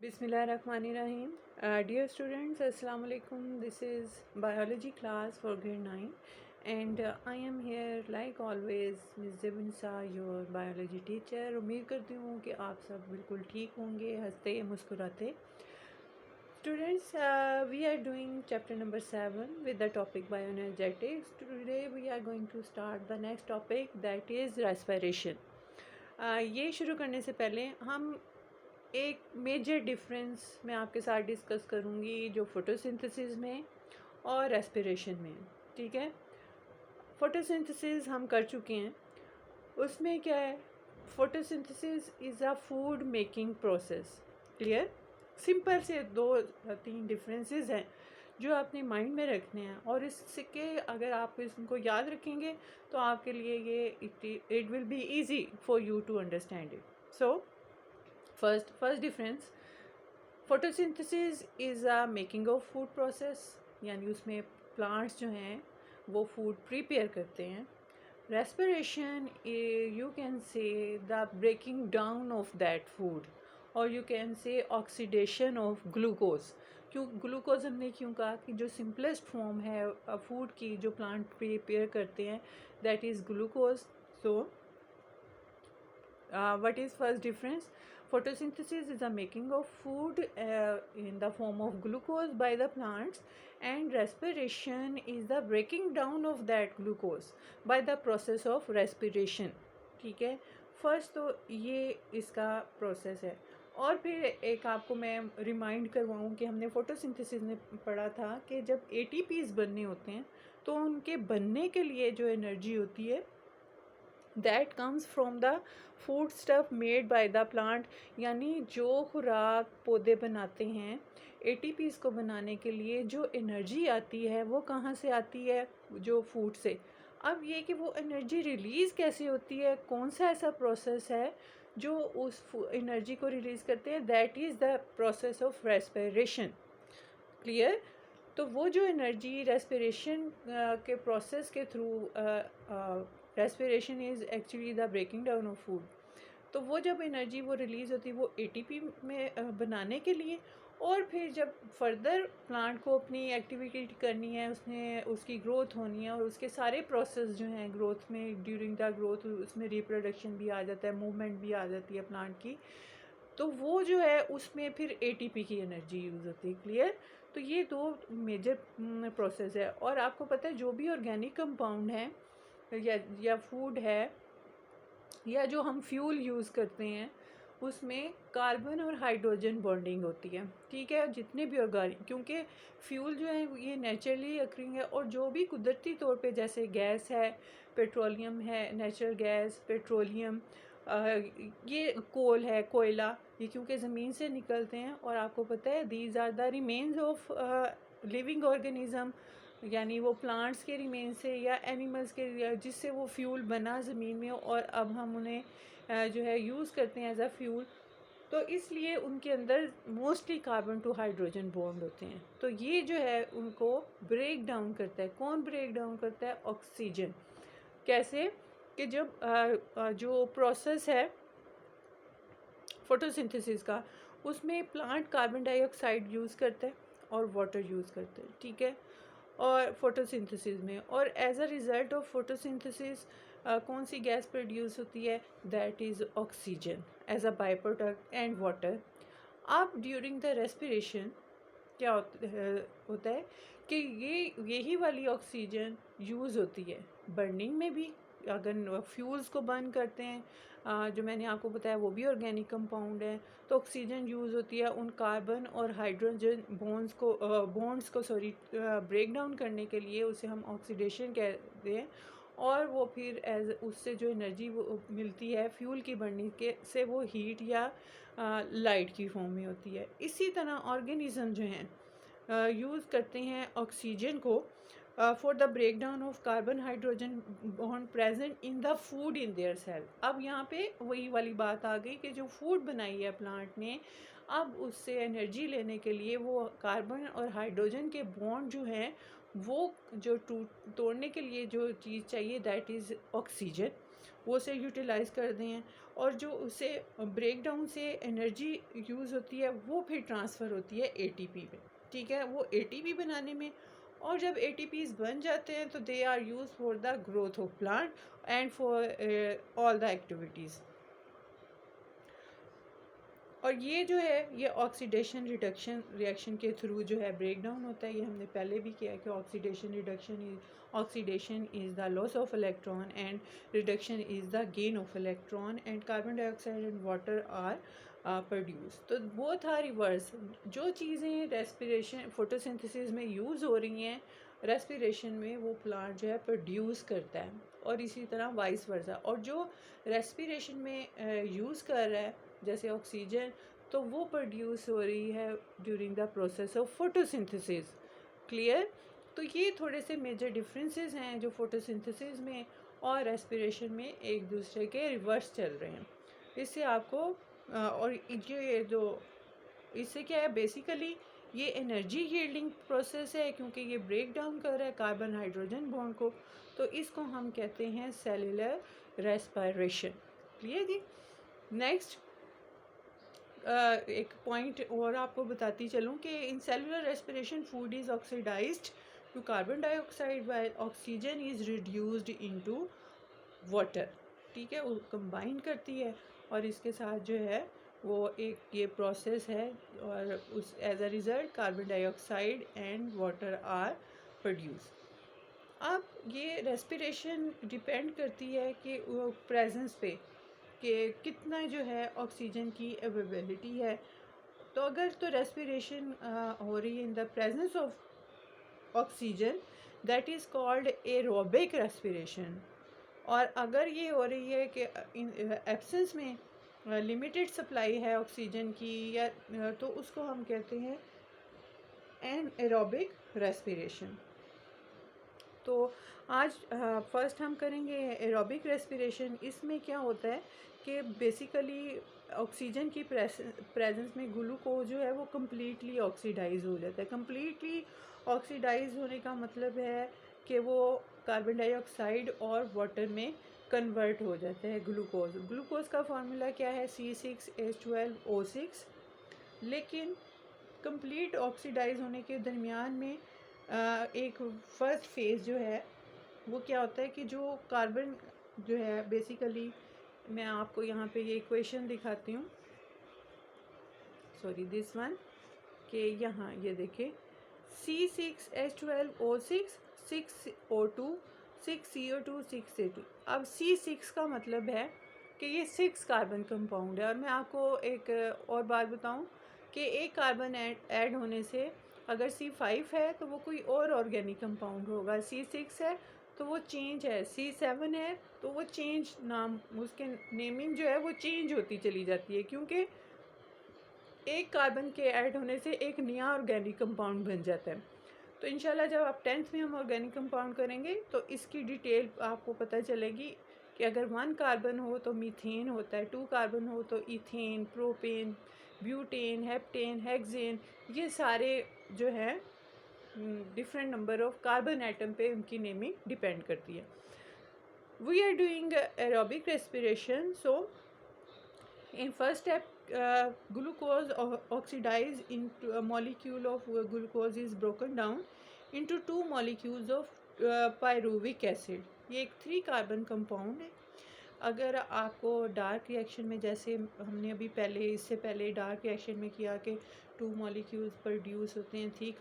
Bismillahirrahmanirrahim. Dear students, Assalamu alaikum. This is biology class for grade 9 and I am here like always Ms. Zebunsa, your biology teacher. उम्मीद करती हूँ कि आप सब बिल्कुल ठीक होंगे, हंसते मुस्कुराते. Students, we are doing chapter number 7 with the topic bioenergetics. Today we are going to start the next topic, that is respiration. ये शुरू करने से पहले हम एक मेजर डिफरेंस मैं आपके साथ डिस्कस करूँगी जो फोटोसिंथेसिस में और रेस्पिरेशन में. ठीक है, फोटोसिंथेसिस हम कर चुके हैं. उसमें क्या है, photosynthesis is a food making process. Clear? Simple से 2-3 डिफरेंसेस हैं जो आपने माइंड में रखने हैं और इसके अगर आप इसको याद रखेंगे तो आपके लिए ये it will be easy for you to understand it. So first difference, photosynthesis is a making of food process, यानी उसमें प्लांट्स जो हैं वो फूड प्रिपेयर करते हैं. Respiration, you can say the breaking down of that food और you can say oxidation of glucose. क्यों glucose हमने क्यों कहा कि जो सिंपलेस्ट फॉर्म है फूड की जो प्लांट प्रिपेयर करते हैं that is glucose. So what is first difference? Photosynthesis is the making of food in the form of glucose by the plants and respiration is the breaking down of that glucose by the process of respiration. ठीक है, first तो ये इसका process है. और फिर एक आपको मैं रिमाइंड करवाऊँ कि हमने फोटोसिंथेसिस में पढ़ा था कि जब ATPs बनने होते हैं तो उनके बनने के लिए जो एनर्जी होती है that comes from the food stuff made by the plant, यानी जो खुराक पौधे बनाते हैं ATPs को बनाने के लिए जो एनर्जी आती है वो कहाँ से आती है, जो फूड से. अब ये कि वो एनर्जी रिलीज़ कैसे होती है, कौन सा ऐसा प्रोसेस है जो उस एनर्जी को रिलीज़ करते हैं, that is the process of respiration. Clear? तो वो जो एनर्जी रेस्पिरेशन के प्रोसेस के through, respiration is actually the breaking down of food. तो वो जब एनर्जी वो रिलीज़ होती है वो ATP में बनाने के लिए, और फिर जब फर्दर प्लांट को अपनी एक्टिविटी करनी है, उसने उसकी ग्रोथ होनी है और उसके सारे प्रोसेस जो हैं ग्रोथ में, ड्यूरिंग द ग्रोथ उसमें रिप्रोडक्शन भी आ जाता है, मूवमेंट भी आ जाती है प्लांट की, तो वो जो है उसमें फिर ATP की एनर्जी यूज़ होती है. क्लियर? तो ये 2 मेजर प्रोसेस है. और आपको पता है जो भी ऑर्गेनिक कंपाउंड है या फूड है या जो हम फ्यूल यूज़ करते हैं उसमें कार्बन और हाइड्रोजन बॉन्डिंग होती है. ठीक है, जितने भी ऑर्गेनिक, क्योंकि फ्यूल जो है ये नेचुरली अक्रिंग है और जो भी कुदरती तौर पे जैसे गैस है, पेट्रोलियम है, नेचुरल गैस, पेट्रोलियम, ये कोल है, कोयला, ये क्योंकि ज़मीन से निकलते हैं. और आपको पता है these are the remains of living organism, यानी वो प्लांट्स के रिमेन से या एनिमल्स के जिससे वो फ्यूल बना ज़मीन में और अब हम उन्हें जो है यूज़ करते हैं एज अ फ्यूल. तो इसलिए उनके अंदर mostly carbon to hydrogen bond होते हैं. तो ये जो है उनको ब्रेक डाउन करता है. कौन ब्रेक डाउन करता है? ऑक्सीजन. कैसे? कि जब जो प्रोसेस है फोटोसिंथेसिस का उसमें प्लांट कार्बन डाइऑक्साइड यूज़ करता है और वाटर यूज़ करता है. ठीक है, और फोटोसिंथेसिस में, और as a result of photosynthesis कौन सी गैस प्रोड्यूस होती है? That is oxygen as a byproduct and water. अब ड्यूरिंग द रेस्पिरेशन क्या होता है कि यही वाली ऑक्सीजन यूज़ होती है बर्निंग में भी. अगर फ्यूल्स को बर्न करते हैं, जो मैंने आपको बताया वो भी ऑर्गेनिक कंपाउंड है, तो ऑक्सीजन यूज़ होती है उन कार्बन और हाइड्रोजन बॉन्ड्स को ब्रेक डाउन करने के लिए. उसे हम ऑक्सीडेशन कहते हैं. और वो फिर एज उससे जो एनर्जी वो मिलती है फ्यूल की बढ़ने के से वो हीट या लाइट की फॉर्म में होती है. इसी तरह ऑर्गेनिज़म जो हैं यूज़ करते हैं ऑक्सीजन को for the break down of carbon hydrogen bond present in the food in their cell. अब यहाँ पे वही वाली बात आ गई कि जो फूड बनाई है प्लांट ने, अब उससे एनर्जी लेने के लिए वो कार्बन और हाइड्रोजन के बॉन्ड जो हैं वो जो तोड़ने के लिए जो चीज़ चाहिए दैट इज़ ऑक्सीजन, वो से यूटिलाइज़ कर दें हैं. और जो उसे ब्रेक डाउन से एनर्जी यूज़ होती है वो फिर ट्रांसफ़र होती है एटीपी में, ठीक है, वो एटीपी बनाने में। और जब एटीपीज बन जाते हैं तो they are use for the growth of plant and for all the activities. और ये जो है ये ऑक्सीडेशन रिडक्शन रिएक्शन के थ्रू जो है ब्रेक डाउन होता है। ये हमने पहले भी किया कि oxidation is the loss of electron and reduction is the gain of electron and carbon dioxide and water are produce. तो वो था रिवर्स, जो चीज़ें रेस्पिरेशन फोटोसिंथेसिस में यूज़ हो रही हैं रेस्पिरेशन में वो प्लांट जो है प्रोड्यूस करता है, और इसी तरह वाइस वर्सा। और जो रेस्पिरेशन में यूज़ कर रहा है जैसे ऑक्सीजन, तो वो प्रोड्यूस हो रही है during the process of photosynthesis. Clear? तो ये थोड़े से मेजर डिफरेंसेस हैं जो फोटोसिंथेसिस में और रेस्पिरेशन में एक दूसरे के रिवर्स चल रहे हैं। इससे आपको और ये जो इससे क्या है बेसिकली ये एनर्जी यील्डिंग प्रोसेस है, क्योंकि ये ब्रेक डाउन कर रहा है कार्बन हाइड्रोजन बॉन्ड को, तो इसको हम कहते हैं सेलुलर रेस्पिरेशन। क्लियर जी? नेक्स्ट एक पॉइंट और आपको बताती चलूँ कि in cellular respiration food is oxidized to carbon dioxide while oxygen is reduced into water. ठीक है, वो कंबाइन करती है और इसके साथ जो है वो एक ये प्रोसेस है, और उस as a result carbon dioxide and water are produce. अब ये रेस्पिरेशन डिपेंड करती है कि प्रेजेंस पे कि कितना जो है ऑक्सीजन की अवेलेबिलिटी है। तो अगर तो रेस्पिरेशन हो रही है in the presence of oxygen, that is called aerobic respiration. और अगर ये हो रही है कि इन एब्सेंस में लिमिटेड सप्लाई है ऑक्सीजन की या तो उसको हम कहते हैं एन एरोबिक रेस्पिरेशन। तो आज फर्स्ट हम करेंगे एरोबिक रेस्पिरेशन। इसमें क्या होता है कि बेसिकली ऑक्सीजन की प्रेजेंस में ग्लूकोज जो है वो कम्प्लीटली ऑक्सीडाइज हो जाता है। कम्प्लीटली ऑक्सीडाइज होने का मतलब है कि वो कार्बन डाइऑक्साइड और वाटर में कन्वर्ट हो जाता है ग्लूकोज। ग्लूकोज का फार्मूला क्या है? C6H12O6। लेकिन कंप्लीट ऑक्सीडाइज होने के दरमियान में एक फर्स्ट फेज़ जो है वो क्या होता है कि जो कार्बन जो है बेसिकली, मैं आपको यहाँ पे ये इक्वेशन दिखाती हूँ, सॉरी दिस वन, कि यहाँ ये देखें C6H12O6 6O2 6CO2 6A2। अब C6 का मतलब है कि ये 6 कार्बन कंपाउंड है। और मैं आपको एक और बात बताऊँ कि एक कार्बन ऐड होने से अगर C5 है तो वो कोई और ऑर्गेनिक कंपाउंड होगा, C6 है तो वो चेंज है, C7 है तो वो चेंज, नाम उसके नेमिंग जो है वो चेंज होती चली जाती है, क्योंकि एक कार्बन के ऐड होने से एक नया ऑर्गेनिक कंपाउंड बन जाता है। तो इंशाल्लाह जब आप 10th में हम ऑर्गेनिक कंपाउंड करेंगे तो इसकी डिटेल आपको पता चलेगी कि अगर 1 कार्बन हो तो मीथेन होता है, 2 कार्बन हो तो ethane, propane, butane, heptane, hexane, ये सारे जो हैं different number of carbon atom पे उनकी नेमिंग डिपेंड करती है। We are doing aerobic respiration. So in first step, glucose oxidize into a molecule of glucose is broken down into 2 molecules of pyruvic acid। ये एक 3 carbon compound है। अगर आपको dark reaction में, जैसे हमने अभी पहले इससे पहले डार्क रिएक्शन में किया कि 2 मॉलिक्यूल्स प्रोड्यूस होते हैं 6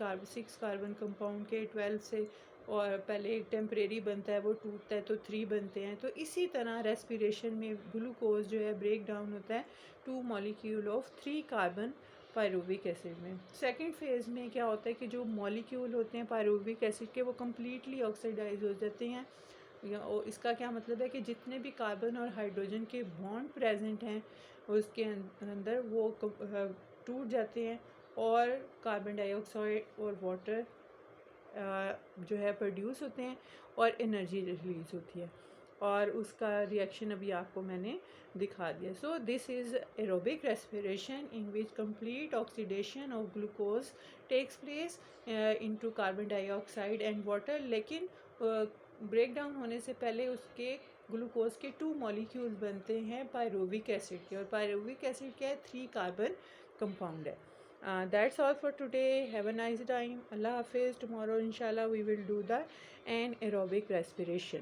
कार्बन कंपाउंड के 12 से, और पहले एक टेम्परेरी बनता है वो टूटता है तो 3 बनते हैं। तो इसी तरह रेस्पिरेशन में ग्लूकोज जो है ब्रेक डाउन होता है 2 molecule of 3 carbon pyruvic acid में। सेकंड फेज़ में क्या होता है कि जो मॉलिक्यूल होते हैं पायरुविक एसिड के वो कम्प्लीटली ऑक्सीडाइज हो जाते हैं। और इसका क्या मतलब है कि जितने भी कार्बन और हाइड्रोजन के बॉन्ड प्रेजेंट हैं उसके अंदर वो टूट जाते हैं, और कार्बन डाइऑक्साइड और वाटर जो है प्रोड्यूस होते हैं और एनर्जी रिलीज़ होती है। और उसका रिएक्शन अभी आपको मैंने दिखा दिया। So this is aerobic respiration in which complete oxidation of glucose takes place into carbon dioxide and water. लेकिन ब्रेक डाउन होने से पहले उसके ग्लूकोज के 2 मॉलिक्यूल्स बनते हैं पायरुविक एसिड के, और पायरुविक एसिड क्या है, 3 कार्बन कंपाउंड है. That's all for today. Have a nice time. Allah Hafiz. Tomorrow inshallah we will do the anaerobic respiration.